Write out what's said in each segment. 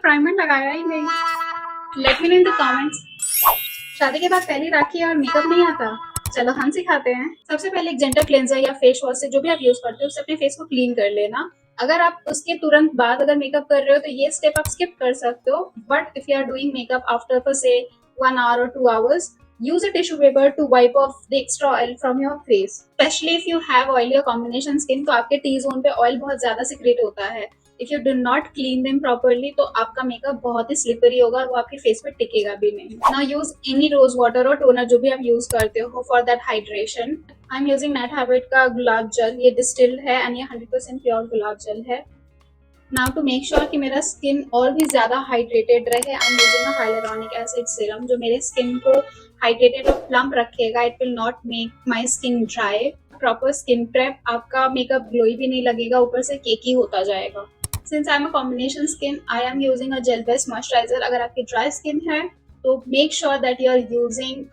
Primer लगाया ही नहीं। Let me know in the comments, शादी के बाद पहली राखी और मेकअप नहीं आता? चलो हम सिखाते हैं। सबसे पहले एक जेंटल क्लेंजर या फेस वॉश से जो भी आप यूज करते हो उससे अपने फेस को क्लीन कर लेना। अगर आप उसके तुरंत बाद अगर मेकअप कर रहे हो तो ये स्टेप आप स्किप कर सकते हो, but if you are doing makeup after for say 1 hour or 2 hours, use a tissue paper to wipe off the extra oil from your face. Especially if you have oily or combination skin, तो आपके T zone पे oil बहुत ज्यादा secrete होता है। If you do not clean them properly तो आपका makeup बहुत ही स्लिपरी होगा और वो आपके फेस पे टिकेगा भी नहीं। Now use any rose water और टोनर जो भी आप यूज करते हो for that hydration. I am using net habit का गुलाब जल, ये डिस्टिल्ड है एंड ये 100% प्योर गुलाब जल है। नाउ टू मेक श्योर कि मेरा स्किन और भी ज्यादा हाइड्रेटेड रहे, I am using a hyaluronic acid serum जो मेरे स्किन को हाइड्रेटेड और प्लम्प रखेगा। It will not make my skin dry. Proper skin prep, आपका मेकअप ग्लोई भी नहीं लगेगा, ऊपर से केकी होता जाएगा। Since I am a combination skin, I am using a gel based moisturiser. अगर आपकी ड्राई स्किन है तो make sure that you are using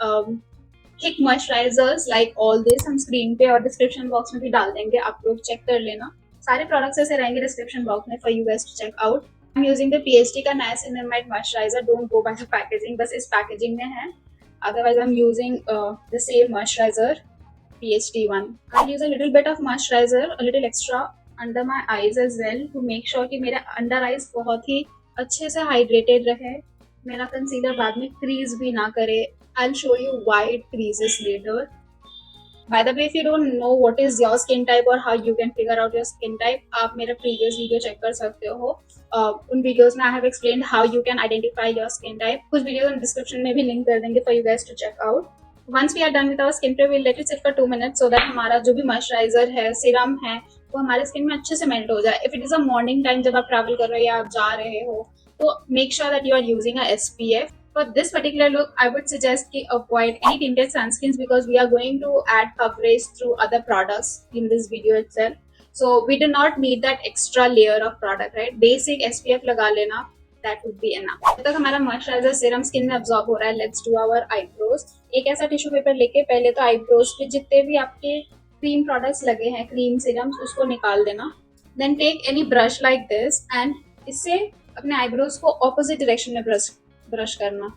thick moisturisers like all this. हम स्क्रीन पे और डिस्क्रिप्शन बॉक्स में भी डाल देंगे, आप लोग चेक कर लेना। सारे प्रोडक्ट्स ऐसे रहेंगे डिस्क्रिप्शन बॉक्स में for you guys to check out. I am using the PhD का niacinamide moisturizer. Don't go by the packaging, बस इस पैकेजिंग में है। Otherwise I am using the same moisturizer PhD one. I'll use a little bit of moisturizer, a little extra under my eyes as well to make sure कि मेरे under eyes बहुत ही अच्छे से hydrated रहे, मेरा concealer बाद में crease भी ना करे। I'll show you why it creases later. By the way, if you don't know what is your skin type or how you can figure out your skin type, आप मेरा previous video check कर सकते हो। उन videos में I have explained how you can identify your skin type. कुछ videos हम description में भी लिंक कर देंगे for you guys to check out. Once we are done with our skin prep, we'll let it sit for 2 minutes so that हमारा जो भी moisturiser है, सीरम है, वो हमारे स्किन में अच्छे से मेल्ट हो जाए। If it is a morning time, जब आप ट्रैवल कर रहे हो या आप जा रहे हो, तो make sure that you are using a SPF. For this particular look, I would suggest to avoid any tinted sunscreens because we are going to add coverage through other products in this video itself. So we do not need that extra layer of product, right? Basic SPF लगा लेना, that would be enough. जब तक हमारा moisturiser serum skin में absorb हो रहा है, let's do our eyebrows. एक ऐसा टिश्यू पेपर लेके पहले तो आईब्रोज पे जितने भी आपके क्रीम प्रोडक्ट्स लगे हैं, क्रीम सीरम्स, उसको निकाल देना। Then take any brush like this and इससे अपने आईब्रोज को ऑपोजिट डायरेक्शन में ब्रश करना।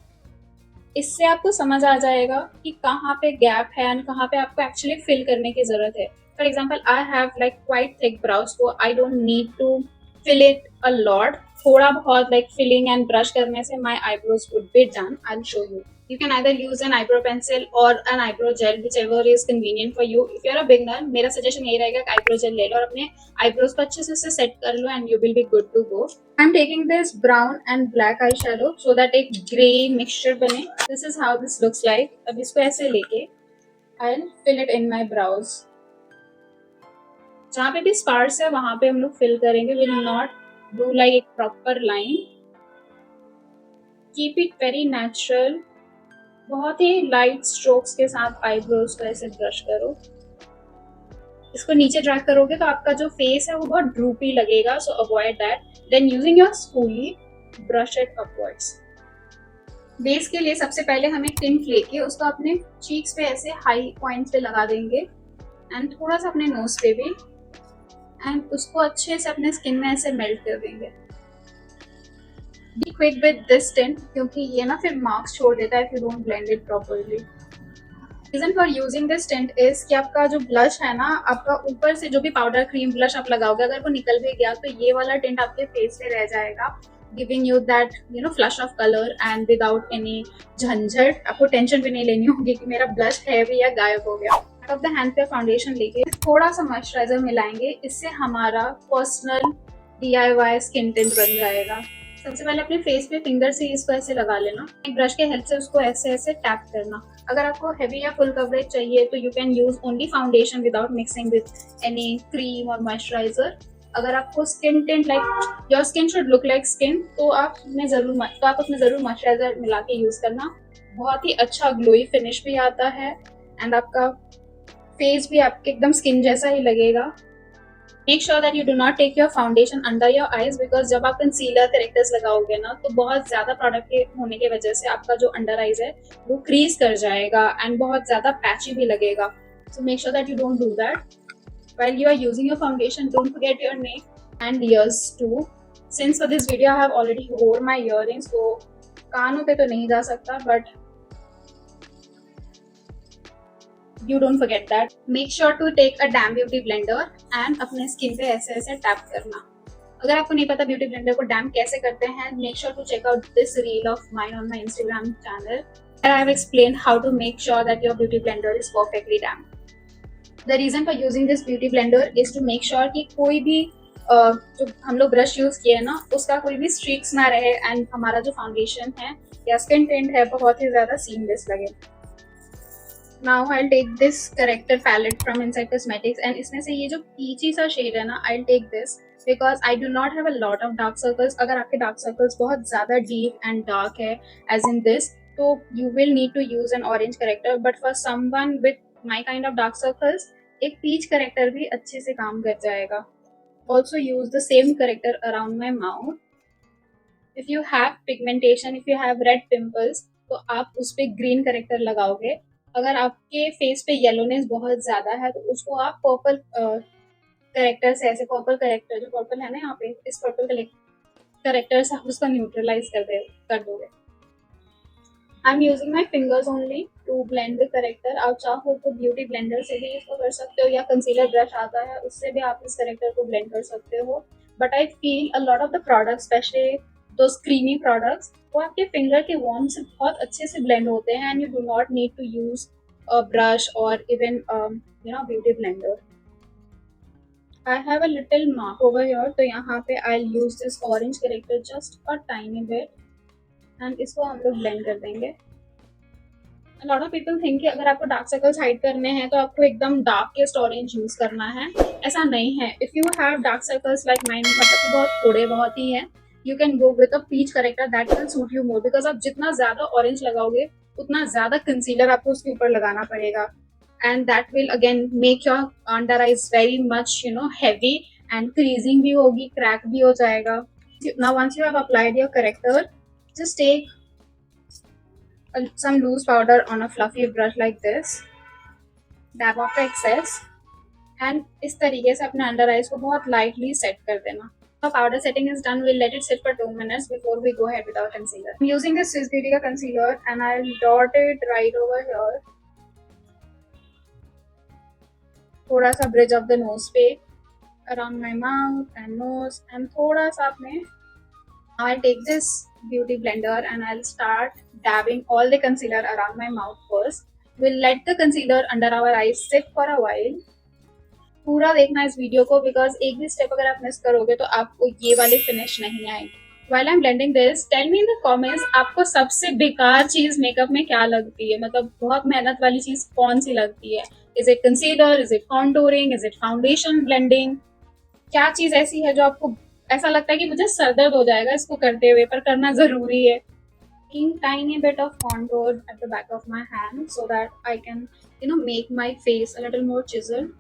इससे आपको समझ आ जाएगा कि कहाँ पे गैप है एंड कहाँ पे आपको एक्चुअली फिल करने की जरूरत है। For example, I have like quite thick brows, so I don't need to fill it a lot. थोड़ा बहुत लाइक फिलिंग एंड ब्रश करने से my eyebrows would be done. I will show you. You can either use an eyebrow pencil or an eyebrow gel, whichever is convenient for you. If you're a beginner, मेरा suggestion यही रहेगा कि eyebrow gel ले लो और अपने eyebrows को अच्छे से सेट कर लो and you will be good to go. I'm taking this brown and black eyeshadow so that एक grey mixture बने. This is how this looks like. अब इसको ऐसे लेके I'll fill it in my brows. जहाँ पे भी स्पार्स है वहाँ पे हम लोग fill करेंगे. Will not do like एक proper line. Keep it very natural. बहुत ही लाइट स्ट्रोक्स के साथ आईब्रोज को ऐसे ब्रश करो। इसको नीचे ड्रैग करोगे तो आपका जो फेस है वो बहुत ड्रूपी लगेगा, so avoid that. Then using your spoolie brush it upwards. Base के लिए सबसे पहले हम एक टिंट लेके उसको अपने चीक्स पे ऐसे हाई पॉइंट्स पे लगा देंगे एंड थोड़ा सा अपने नोज पे भी, एंड उसको अच्छे से अपने स्किन में ऐसे मेल्ट कर देंगे। Be quick with this tint क्योंकि ये ना फिर मार्क्स छोड़ देता है if you don't blend it properly. Reason for using this tint is कि आपका जो ब्लश है ना, आपका ऊपर से जो भी पाउडर क्रीम ब्लश आप लगाओगे, अगर वो निकल भी गया तो ये वाला टिंट आपके फेस पे रह जाएगा, giving you that flush of color and without any झंझट। आपको टेंशन भी नहीं लेनी होगी कि मेरा ब्लश है भी या गायब हो गया। बैक ऑफ द हैंड पे फाउंडेशन लेके थोड़ा सा मॉइस्चराइजर मिलाएंगे, इससे हमारा पर्सनल DIY स्किन टिंट बन जाएगा। सबसे पहले अपने फेस पे फिंगर से इसको ऐसे लगा लेना, एक ब्रश के हेल्प से उसको ऐसे ऐसे टैप करना। अगर आपको हेवी या फुल कवरेज चाहिए तो you can use only foundation without mixing with any cream और मॉइस्चराइजर। अगर आपको skin tint like your skin should look like skin, तो आप उसमें जरूर मॉइस्चराइजर मिला के यूज करना। बहुत ही अच्छा ग्लोई फिनिश भी आता है एंड आपका फेस भी आपके एकदम स्किन जैसा ही लगेगा। Make sure that you do not take your foundation under your eyes because जब आप concealer correctors लगाओगे ना तो बहुत ज़्यादा प्रोडक्ट के होने की वजह से आपका जो अंडर आइज है वो क्रीज कर जाएगा एंड बहुत ज़्यादा पैची भी लगेगा। So make sure that you don't do that. While you are using your foundation, don't forget your neck and ears too. Since for this video I have already wore my earrings, तो कानों पे तो नहीं जा सकता, but you don't forget that. Make sure to take a damn beauty blender and अपने skin पे ऐसे ऐसे टैप करना. अगर आपको नहीं पता ब्यूटी ब्लेंडर को डैम्प कैसे करते हैं, make sure to check out this reel of mine on my Instagram channel. Where I have explained how to make sure that your beauty blender is perfectly damp. The reason for using this beauty blender is to make sure कि कोई भी जो हम लोग brush use किए ना उसका कोई भी स्ट्रीक्स ना रहे एंड हमारा जो फाउंडेशन है या स्किन टिंट है बहुत ही ज्यादा सीमलेस लगे. Now I'll take this corrector palette from Insight Cosmetics and इसमें से ये जो पीची सा शेड है ना, I'll take this because I do not have a lot of dark circles. अगर आपके dark circles बहुत ज़्यादा deep and dark है as in this, तो you will need to use an orange corrector. But for someone with my kind of dark circles, एक peach corrector भी अच्छे से काम कर जाएगा. Also use the same corrector around my mouth. If you have pigmentation, if you have red pimples, तो आप उस पे green corrector लगाओगे. अगर आपके फेस पे येलोनेस बहुत ज्यादा है तो उसको आप पर्पल करेक्टर से, ऐसे पर्पल करेक्टर जो पर्पल है ना यहाँ पे, इस पर्पल करेक्टर से आप उसको न्यूट्रलाइज कर दोगे. I am using my fingers only to blend the corrector. आप चाहो तो ब्यूटी ब्लेंडर से भी इसको कर सकते हो या कंसीलर ब्रश आता है उससे भी आप इस करेक्टर को ब्लेंड कर सकते हो. But I feel a lot of the products, specially दो क्रीमी प्रोडक्ट्स, वो आपके फिंगर के वॉर्म से बहुत अच्छे से ब्लेंड होते हैं and you do not need to use a brush और even beauty blender. I have a little mark over here, तो यहाँ पे I use this orange corrector just a tiny bit and इसको हम लोग ब्लेंड कर देंगे. A lot of people think कि अगर आपको डार्क सर्कल्स हाइड करने हैं तो आपको एकदम डार्केस्ट ऑरेंज यूज करना है. ऐसा नहीं है. If you have dark circles like mine, मतलब कि बहुत थोड़े बहुत ही हैं, you can go with a peach corrector that will suit you more because आप जितना ज्यादा ऑरेंज लगाओगे उतना ज्यादा कंसीलर आपको उसके ऊपर लगाना पड़ेगा and that will again make your under eyes very much heavy and creasing भी होगी, crack भी हो जाएगा. Now once you have applied your corrector, just take some loose powder on a fluffy brush like this, dab off the excess and इस तरीके से अपने under eyes को बहुत lightly set कर देना. Powder setting is done. We'll let it sit for 2 minutes before we go ahead with our concealer. I'm using this Swiss Beauty का concealer and I'll dot it right over here. थोड़ा सा bridge of the nose पे, around my mouth and nose and थोड़ा सा अपने. I'll take this beauty blender and I'll start dabbing all the concealer around my mouth first. We'll let the concealer under our eyes sit for a while. पूरा देखना इस video को because एक भी step अगर आप मिस करोगे तो आपको ये वाली फिनिश नहीं आएगी. While I'm blending this, tell me in the comments आपको सबसे बेकार चीज मेकअप में क्या लगती है, मतलब बहुत मेहनत वाली चीज कौन सी लगती है. Is it concealer, is it contouring, is it foundation blending, क्या चीज ऐसी है जो आपको ऐसा लगता है कि मुझे सरदर्द हो जाएगा इसको करते हुए, पर करना जरूरी है. Tiny bit of contour at the back of my hand so that I can make my face a little more chiseled.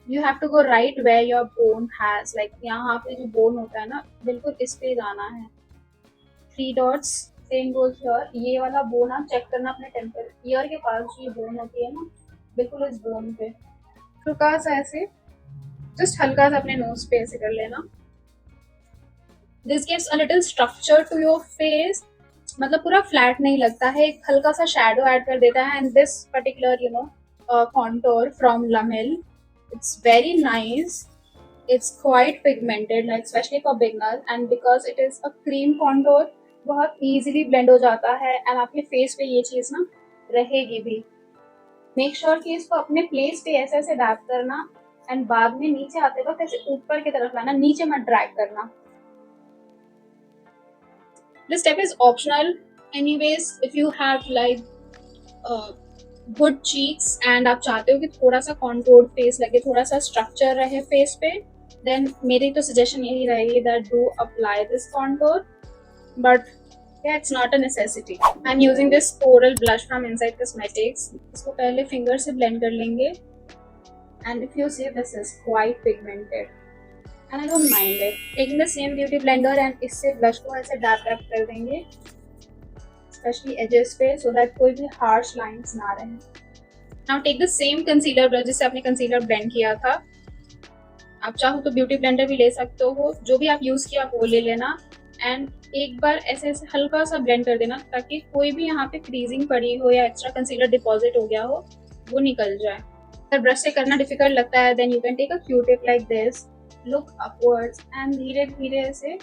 You have to go right where your bone has, like यहाँ पे जो bone होता है ना बिल्कुल इस पे जाना है. 3 dots, same goes here. ये वाला bone आप चेक करना अपने टेम्पल ईयर के पास जो ये bone होती है ना, बिल्कुल इस bone पे हल्का सा ऐसे, just हल्का सा अपने nose पे ऐसे कर लेना. This gives a little structure to your face. मतलब पूरा flat नहीं लगता है, एक हल्का सा shadow add कर देता है. And this particular contour from Lamel, it's very nice. It's quite pigmented, like especially for beginners, and because it is a cream contour, बहुत easily blend हो जाता है and आपके face पे ये चीज ना रहेगी भी. Make sure कि इसको अपने place पे ऐसे ऐसे dab करना and बाद में नीचे आते वक्त ऐसे ऊपर की तरफ लाना, नीचे मत drag करना. This step is optional. Anyways, if you have like good cheeks and आप चाहते हो कि थोड़ा सा कॉन्टोर्ड फेस लगे, थोड़ा सा स्ट्रक्चर रहे फेस पे, देन मेरी तो सजेशन यही रहेगी that do apply this contour, but it's not a necessity. I am using this coral blush from inside cosmetics. इसको पहले फिंगर से ब्लेंड कर लेंगे and if you see this is quite pigmented and I don't mind it. Taking the same beauty blender and इससे blush को ऐसे dab dab कर देंगे especially edges पे so that कोई भी harsh lines ना रहे. Now take the same concealer brush जिससे आपने concealer blend किया था आप चाहो तो ब्यूटी ब्लेंडर भी ले सकते हो, जो भी आप यूज किया वो ले लेना एंड एक बार ऐसे ऐसे हल्का सा ब्लेंड कर देना ताकि कोई भी यहाँ पे क्रीजिंग पड़ी हो या एक्स्ट्रा कंसीलर डिपॉजिट हो गया हो वो निकल जाए। अगर ब्रश से करना डिफिकल्ट लगता है then you can take a Q tip like this, look upwards and धीरे धीरे ऐसे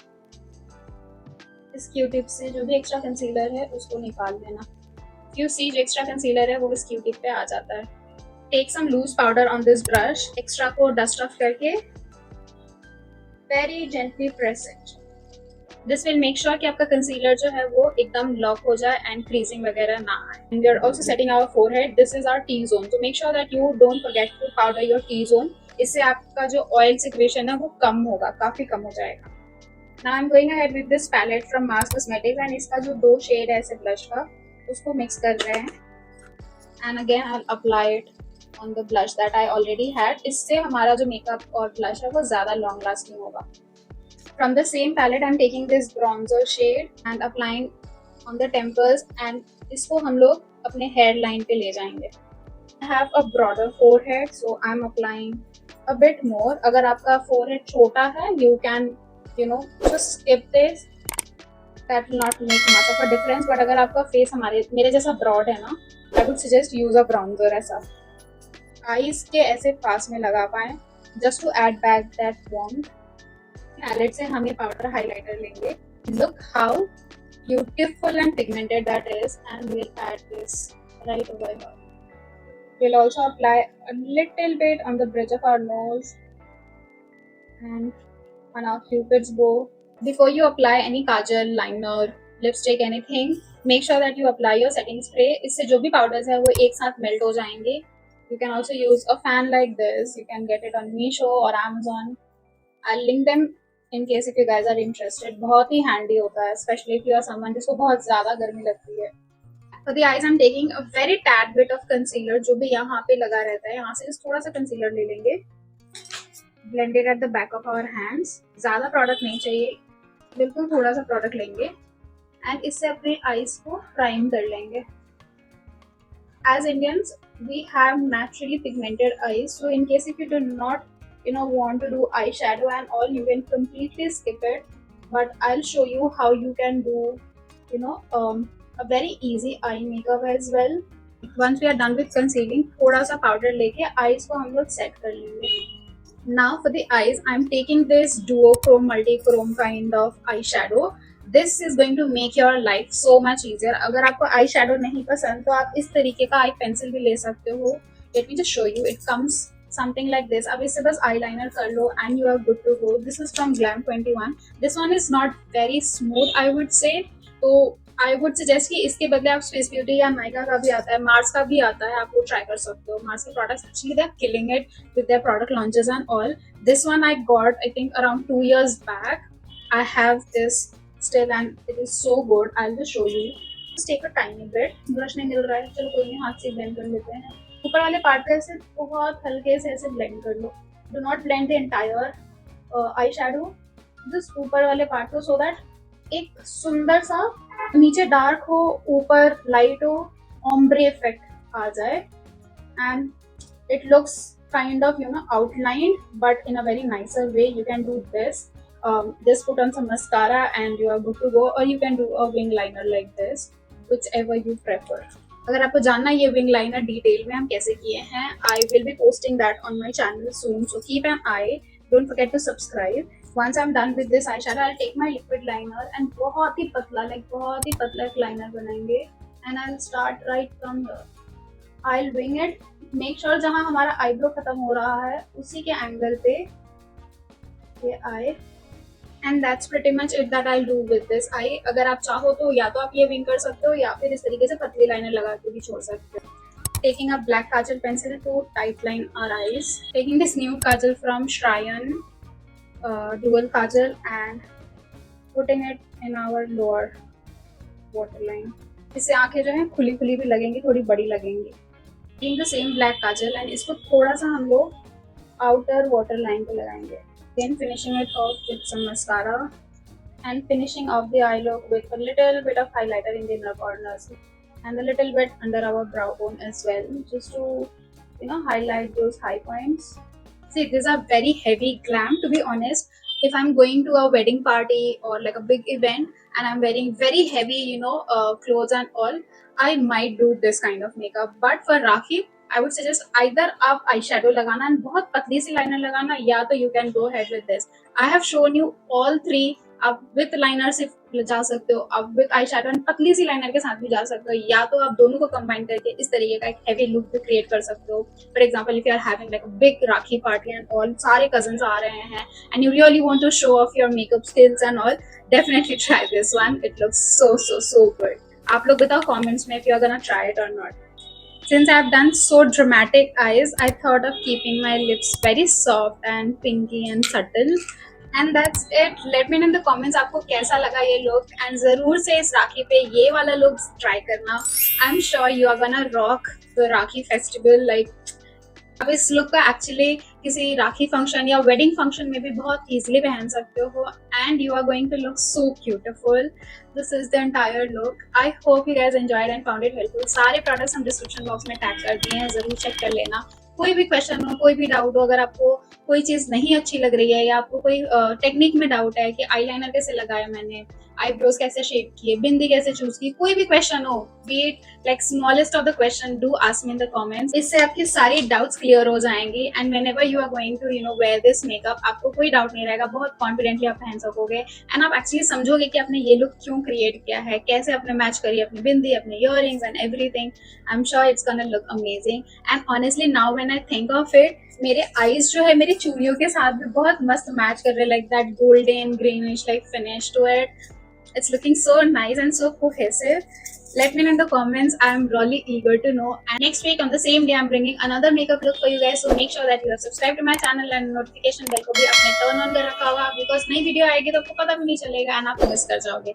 इस क्यू टिप से जो भी एक्स्ट्रा कंसीलर है उसको निकाल देना। यू सी जो एक्स्ट्रा कंसीलर है वो इस क्यू टिप पे आ जाता है। Take some loose powder on this brush, extra को डस्ट ऑफ करके very gently press it. This will make sure कि आपका कंसीलर जो है वो एकदम लॉक हो जाए एंड क्रीजिंग वगैरह ना आए। We are also setting our forehead, this is our T zone, तो make sure that you don't forget to powder your T zone. इससे आपका जो ऑयल सिक्रेशन है वो कम होगा, काफी कम हो जाएगा। Now I am going ahead with this palette from Mars cosmetics and इसका जो 2 शेड है ऐसे ब्लश का उसको मिक्स कर रहे हैं and again I apply it on the blush that I already had. इससे हमारा जो मेकअप और ब्लश है वो ज्यादा लॉन्ग लास्टिंग होगा। From the same palette, I'm taking this bronzer shade and applying on the temples and इसको हम लोग अपने hairline पे ले जाएंगे। I have a broader forehead, so I'm applying a bit more. अगर आपका forehead छोटा है, you can, just skip this. That will not make much of a difference. But अगर आपका face मेरे जैसा broad है ना, I would suggest use a bronzer ऐसा। Eyes के ऐसे पास में लगा पाए, just to add back that warmth. Palette से हम ये पाउडर हाइलाइटर लेंगे। Look how beautiful and pigmented that is and we'll add this right over here. We'll also apply a little bit on the bridge of our nose and on our cupid's bow. Before you apply any kajal, liner, lipstick, anything, make sure that you apply your setting spray. इससे जो भी powders है वो एक साथ melt हो जाएंगे। You can also use a fan like this. You can get it on Meesho or Amazon. I'll link them in case if you guys are interested. बहुत ही handy होता है, especially if you are someone जिसको बहुत ज़्यादा गर्मी लगती है। For the eyes, I'm taking a very tad bit of concealer, जो भी यहाँ पे लगा रहता है, यहाँ से थोड़ा सा concealer ले लेंगे। Blend it at the back of our hands. ज़्यादा product नहीं चाहिए, बिल्कुल थोड़ा सा product लेंगे and इससे अपने eyes को prime कर लेंगे। As Indians, we have naturally pigmented eyes, so in case if you do not want to do eyeshadow and all, you can completely skip it, but I'll show you how you can do a very easy eye makeup as well. Once we are done with concealing, थोड़ा सा powder लेके eyes को हम लोग set कर लेंगे। Now for the eyes, I'm taking this duochrome multi-chrome kind of eyeshadow. This is going to make your life so much easier. अगर आपको eyeshadow नहीं पसंद तो आप इस तरीके का eye pencil भी ले सकते हो। Let me just show you. It comes something like this. अब इससे बस eyeliner कर लो and you are good to go. This is from Glam21. This one is not very smooth, I would say. तो I would suggest कि इसके बदले आप Swiss Beauty या Nykaa का भी आता है, Mars का भी आता है, आप वो try कर सकते हो। Mars के products actually they are killing it with their product launches and all. This one I got I think around 2 years back. I have this still and it is so good. I'll just show you. Just take a tiny bit. Brush नहीं मिल रहा है, चलो कोई नहीं, हाथ से blend कर लेते हैं। ऊपर वाले पार्ट पे ऐसे बहुत हल्के से ऐसे ब्लेंड कर लो। Do not blend the entire eye shadow, just ऊपर वाले पार्ट को, सो दैट एक सुंदर सा नीचे डार्क हो ऊपर लाइट हो, ombre इफेक्ट आ जाए and it looks kind of outlined but in a very nicer way. You can do this, just put on some mascara and you are good to go, or you can do a wing liner like this, whichever you prefer. अगर आपको जानना है ये wing liner detail में हम कैसे किए हैं, I will be posting that on my channel soon, so keep an eye, don't forget to subscribe. Once I am done with this eye shadow, I take my liquid liner and बहुत ही पतला एक liner बनाएंगे and I will start right from here. I will wing it, make sure जहाँ हमारा eyebrow खत्म हो रहा है उसी के एंगल पे ये आए। And that's pretty much it that I'll do with this eye. अगर आप चाहो तो या तो आप ये विंग कर सकते हो या फिर इस तरीके से पतली लाइनर लगा के भी छोड़ सकते हो। Taking a black kajal pencil to tightline our eyes. Taking this new kajal from Shrayan, dual kajal, and putting it in our lower waterline. इससे आंखें जो हैं खुली खुली भी लगेंगी, थोड़ी बड़ी लगेंगी। Taking the same black kajal and इसको थोड़ा सा हम लोग outer waterline पे लगाएंगे। Then finishing it off with some mascara and finishing off the eye look with a little bit of highlighter in the inner corners and a little bit under our brow bone as well, just to highlight those high points. See, these are very heavy glam, to be honest. If I'm going to a wedding party or like a big event and I'm wearing very heavy, clothes and all, I might do this kind of makeup. But for Rakhi, I would suggest either आप eyeshadow लगाना and बहुत पतली सी liner लगाना, या तो you can go ahead with this. I have shown you all three. आप with liner से जा सकते हो, आप विथ आई शेडो एंड पतली सी लाइनर के साथ भी जा सकते हो, या तो आप दोनों को कंबाइन करके इस तरीके का एक हेवी लुक भी क्रिएट कर सकते हो. For example, if you are having like a big Rakhi party and all, सारे कजन्स आ रहे हैं and you really want to show off your makeup skills and all, definitely try this one. It looks so good. आप लोग बताओ comments में if you are gonna try it or not. Since I've done so dramatic eyes, I thought of keeping my lips very soft and pinky and subtle. And that's it. Let me know in the comments आपको कैसा लगा ये look, and ज़रूर से इस राखी पे ये वाला look try करना. I'm sure you are gonna rock the Rakhi festival. Like, आप इस लुक का एक्चुअली किसी राखी फंक्शन या वेडिंग फंक्शन में भी बहुत इजीली पहन सकते हो, and you are going to look so beautiful. This is the entire look. I hope you guys enjoyed and found it helpful. सारे प्रोडक्ट्स हम डिस्क्रिप्शन बॉक्स में टैग कर दिए हैं, जरूर चेक कर लेना. कोई भी क्वेश्चन हो, कोई भी डाउट हो, अगर आपको कोई चीज नहीं अच्छी लग रही है या आपको कोई टेक्निक में डाउट है कि आईलाइनर कैसे लगाया मैंने, आईब्रोज कैसे शेप किए, बिंदी कैसे चूज की, कोई भी क्वेश्चन हो, be it like smallest of the question, do ask me in the comments. इससे आपकी सारी डाउट्स क्लियर हो जाएंगी, and whenever you are going to wear this makeup, आपको कोई डाउट नहीं रहेगा. बहुत कॉन्फिडेंटली आप पहन सकोगे एंड आप एक्चुअली समझोगे कि आपने ये लुक क्यों क्रिएट किया है, कैसे आपने मैच करी अपनी बिंदी, अपने earrings and everything. I am sure it's gonna look amazing. And honestly now when I think of it, मेरे आईज जो है मेरी चूड़ियों के साथ भी बहुत मस्त मैच कर रहे हैं, like that golden greenish like finish to it. It's looking so nice and so cohesive. Let me know in the comments. I'm really eager to know. And next week on the same day, I'm bringing another makeup look for you guys. So make sure that you have subscribed to my channel and notification bell को भी आपने turn on कर रखा होगा, because नई video आएगी तो आपको पता भी नहीं चलेगा and आप मिस कर जाओगे.